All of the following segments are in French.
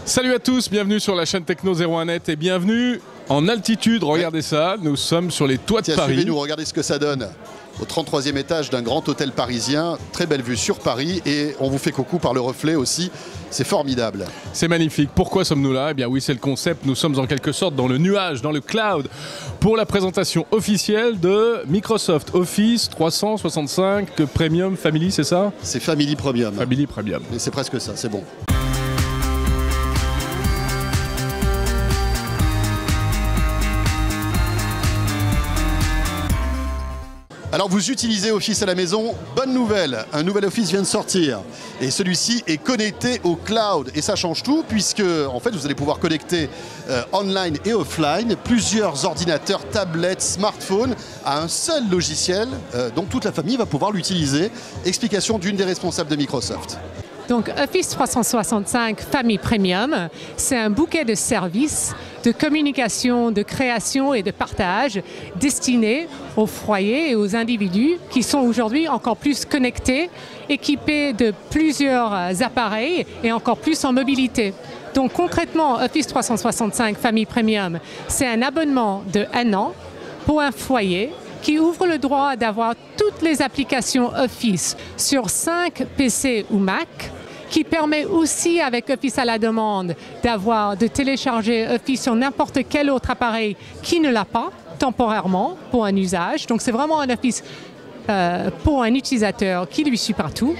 Salut à tous, bienvenue sur la chaîne Techno 01net et bienvenue en altitude. Regardez ça, nous sommes sur les toits de Paris. Suivez-nous, regardez ce que ça donne. Au 33e étage d'un grand hôtel parisien, très belle vue sur Paris et on vous fait coucou par le reflet aussi. C'est formidable. C'est magnifique. Pourquoi sommes-nous là? Eh bien oui, c'est le concept. Nous sommes en quelque sorte dans le nuage, dans le cloud, pour la présentation officielle de Microsoft Office 365 Premium Family, c'est ça? C'est Family Premium. Family Premium. Mais c'est presque ça, c'est bon. Alors vous utilisez Office à la maison, bonne nouvelle, un nouvel Office vient de sortir et celui-ci est connecté au cloud et ça change tout puisque en fait vous allez pouvoir connecter online et offline plusieurs ordinateurs, tablettes, smartphones à un seul logiciel, donc toute la famille va pouvoir l'utiliser. Explication d'une des responsables de Microsoft. Donc Office 365 Family Premium, c'est un bouquet de services, de communication, de création et de partage destinés aux foyers et aux individus qui sont aujourd'hui encore plus connectés, équipés de plusieurs appareils et encore plus en mobilité. Donc concrètement, Office 365 Family Premium, c'est un abonnement de 1 an pour un foyer qui ouvre le droit d'avoir toutes les applications Office sur 5 PC ou Mac, qui permet aussi avec Office à la demande de télécharger Office sur n'importe quel autre appareil qui ne l'a pas temporairement pour un usage. Donc c'est vraiment un Office pour un utilisateur qui lui suit partout.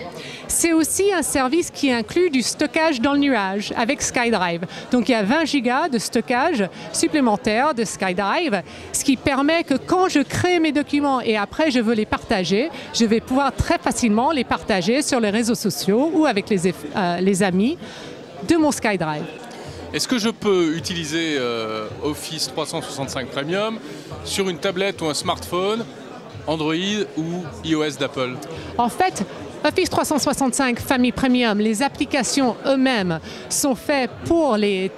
C'est aussi un service qui inclut du stockage dans le nuage avec SkyDrive. Donc il y a 20 gigas de stockage supplémentaire de SkyDrive, ce qui permet que quand je crée mes documents et après je veux les partager, je vais pouvoir très facilement les partager sur les réseaux sociaux ou avec les amis de mon SkyDrive. Est-ce que je peux utiliser Office 365 Premium sur une tablette ou un smartphone, Android ou iOS d'Apple? En fait, Office 365 Family Premium, les applications eux-mêmes sont faites pour les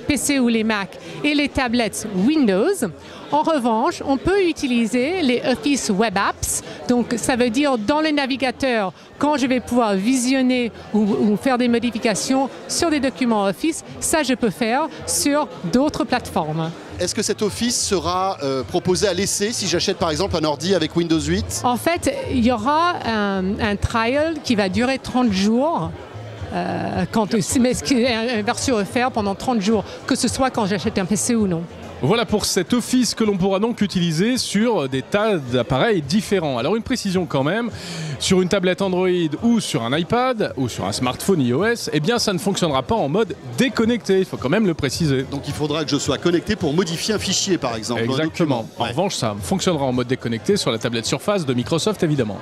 PC ou les Mac et les tablettes Windows. En revanche, on peut utiliser les Office Web Apps, donc ça veut dire dans le navigateur, quand je vais pouvoir visionner ou faire des modifications sur des documents Office, ça je peux faire sur d'autres plateformes. Est-ce que cet Office sera proposé à l'essai si j'achète par exemple un ordi avec Windows 8? En fait, il y aura un trial qui va durer 30 jours. Mais ce qui est une version offerte pendant 30 jours, que ce soit quand j'achète un PC ou non. Voilà pour cet Office que l'on pourra donc utiliser sur des tas d'appareils différents. Alors une précision quand même, sur une tablette Android ou sur un iPad ou sur un smartphone iOS, eh bien ça ne fonctionnera pas en mode déconnecté, il faut quand même le préciser. Donc il faudra que je sois connecté pour modifier un fichier par exemple. Exactement. En revanche, ça fonctionnera en mode déconnecté sur la tablette Surface de Microsoft évidemment.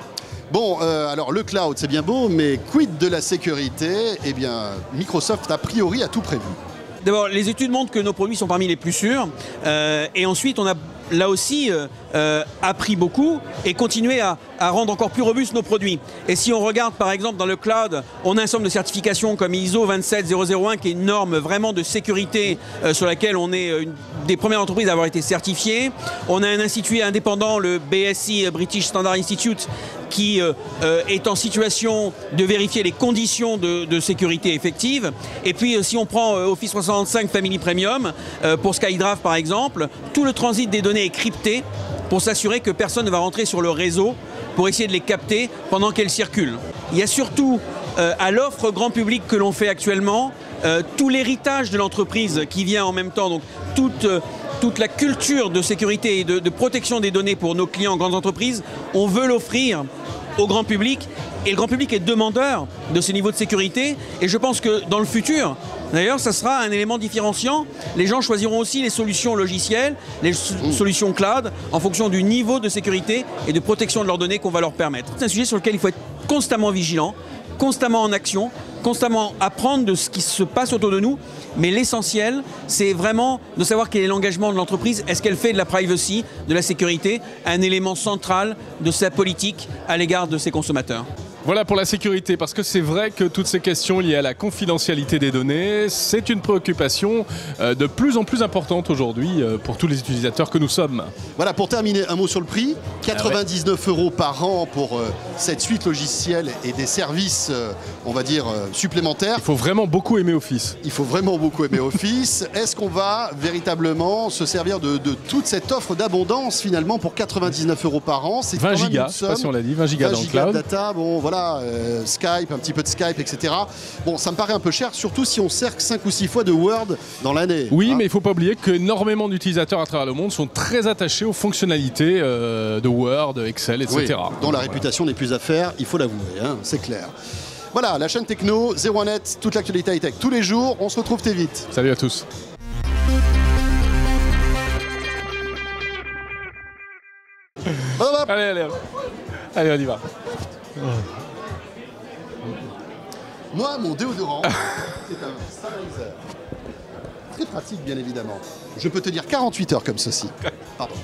Bon, alors le cloud c'est bien beau, mais quid de la sécurité? Eh bien Microsoft a priori a tout prévu. D'abord, les études montrent que nos produits sont parmi les plus sûrs. Et ensuite, on a là aussi appris beaucoup et continué à rendre encore plus robustes nos produits. Et si on regarde par exemple dans le cloud, on a un ensemble de certifications comme ISO 27001 qui est une norme vraiment de sécurité sur laquelle on est une des premières entreprises à avoir été certifiées. On a un institut indépendant, le BSI, British Standard Institute, qui est en situation de vérifier les conditions de sécurité effectives. Et puis si on prend Office 365 Family Premium, pour SkyDrive par exemple, tout le transit des données est crypté pour s'assurer que personne ne va rentrer sur le réseau pour essayer de les capter pendant qu'elles circulent. Il y a surtout à l'offre grand public que l'on fait actuellement, tout l'héritage de l'entreprise qui vient en même temps, donc toute la culture de sécurité et de protection des données pour nos clients grandes entreprises, on veut l'offrir au grand public et le grand public est demandeur de ce niveau de sécurité et je pense que dans le futur, d'ailleurs, ça sera un élément différenciant. Les gens choisiront aussi les solutions logicielles, les solutions cloud en fonction du niveau de sécurité et de protection de leurs données qu'on va leur permettre. C'est un sujet sur lequel il faut être constamment vigilant, constamment en action, constamment apprendre de ce qui se passe autour de nous. Mais l'essentiel, c'est vraiment de savoir quel est l'engagement de l'entreprise. Est-ce qu'elle fait de la privacy, de la sécurité, un élément central de sa politique à l'égard de ses consommateurs? Voilà pour la sécurité, parce que c'est vrai que toutes ces questions liées à la confidentialité des données, c'est une préoccupation de plus en plus importante aujourd'hui pour tous les utilisateurs que nous sommes. Voilà, pour terminer, un mot sur le prix. 99 € par an pour cette suite logicielle et des services, on va dire, supplémentaires. Il faut vraiment beaucoup aimer Office. Il faut vraiment beaucoup aimer Office. Est-ce qu'on va véritablement se servir de toute cette offre d'abondance finalement pour 99 € par an? C'est 20 gigas, je sais pas si on l'a dit, 20 gigas dans le cloud. Data, bon voilà, Skype, un petit peu de Skype, etc. Bon, ça me paraît un peu cher, surtout si on sert 5 ou 6 fois de Word dans l'année. Oui, mais il ne faut pas oublier qu'énormément d'utilisateurs à travers le monde sont très attachés aux fonctionnalités de Word, Excel, etc. Oui, dont la réputation n'est plus à faire, il faut l'avouer, hein, c'est clair. Voilà, la chaîne Techno, 01net, toute l'actualité high-tech tous les jours. On se retrouve très vite. Salut à tous. Allez, on y va. Moi, mon déodorant, c'est un Sennheiser. Très pratique, bien évidemment. Je peux te dire 48 heures comme ceci. Pardon.